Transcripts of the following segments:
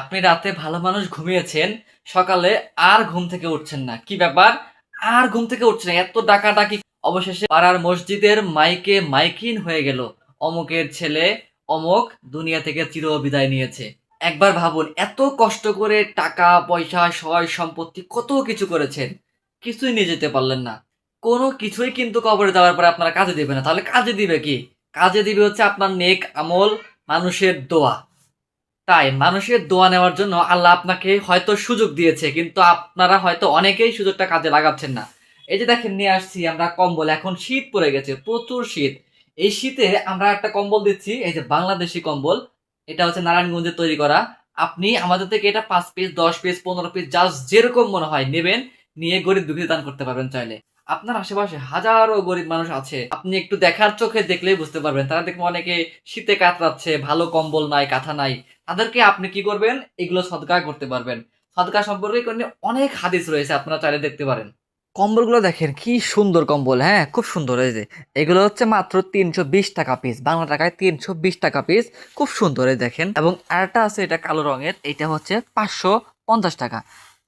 আপনি রাতে ভালো মানুষ ঘুমিয়েছেন, সকালে আর ঘুম থেকে উঠছেন না, কি ব্যাপার? আর ঘুম থেকে উঠছেন না, এত ডাকাডাকি। অবশেষে পাড়ার মসজিদের মাইকে মাইকিন হয়ে গেল, অমুকের ছেলে অমুক দুনিয়া থেকে চির বিদায় নিয়েছে। একবার ভাবুন, এত কষ্ট করে টাকা পয়সা সয় সম্পত্তি কত কিছু করেছেন, কিছুই নিয়ে যেতে পারলেন না। কোনো কিছুই কিন্তু কবরে যাওয়ার পরে আপনারা কাজে দিবে না, তাহলে কাজে দিবে কি? কাজে দিবে হচ্ছে আপনার নেক আমল, মানুষের দোয়া। তাই মানুষের দোয়া নেওয়ার জন্য আল্লাহ আপনাকে হয়তো সুযোগ দিয়েছে, কিন্তু আপনারা হয়তো অনেকেই সুযোগটা কাজে লাগাচ্ছেন না। এই যে দেখেন, নিয়ে আসছি আমরা কম্বল। এখন শীত পড়ে গেছে, প্রচুর শীত। এই শীতে আমরা একটা কম্বল দিচ্ছি, এই যে বাংলাদেশি কম্বল। এটা হচ্ছে নারায়ণগঞ্জে তৈরি করা। আপনি আমাদের থেকে এটা 5 পিস, 10 পিস, 15 পিস, জাস্ট যেরকম মনে হয় নেবেন, নিয়ে গরিব দুঃখীদের দান করতে পারবেন চাইলে। আপনার আশেপাশে হাজারো গরিব মানুষ আছে, আপনি একটু দেখার চোখে দেখলেই বুঝতে পারবেন। তারা দেখবেন অনেকে শীতে কাতরাচ্ছে, ভালো কম্বল নাই, কাঁথা নাই। তাদেরকে আপনি কি করবেন, এগুলো সদকা করতে পারবেন। সদকা সম্পর্কে কিন্তু অনেক হাদিস রয়েছে, আপনারা চাইলে দেখতে পারেন। কম্বলগুলো দেখেন কি সুন্দর কম্বল, হ্যাঁ খুব সুন্দর। এই যে এগুলো হচ্ছে মাত্র 320 টাকা পিস, বাংলা টাকায় 320 টাকা পিস। খুব সুন্দর, এই দেখেন। এবং আরেকটা আছে, এটা কালো রঙের, এটা হচ্ছে 550 টাকা।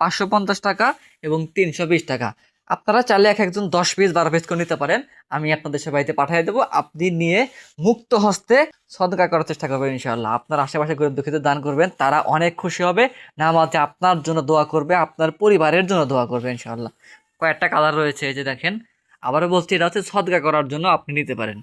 550 টাকা এবং 320 টাকা। আপনারা চাইলে এক একজন 10 পিস 12 পিস করে নিতে পারেন। আমি আপনাদের সে বাড়িতে পাঠিয়ে দেবো, আপনি নিয়ে মুক্ত হস্তে সদকা করার চেষ্টা করবেন। ইনশাআল্লাহ আপনার আশেপাশে গরিব দুঃখীদের দান করবেন, তারা অনেক খুশি হবে। নামাজে আপনার জন্য দোয়া করবে, আপনার পরিবারের জন্য দোয়া করবে ইনশাআল্লাহ। কয়েকটা কালার রয়েছে, এই যে দেখেন। আবারও বলছি, এটা হচ্ছে সদকা করার জন্য আপনি নিতে পারেন।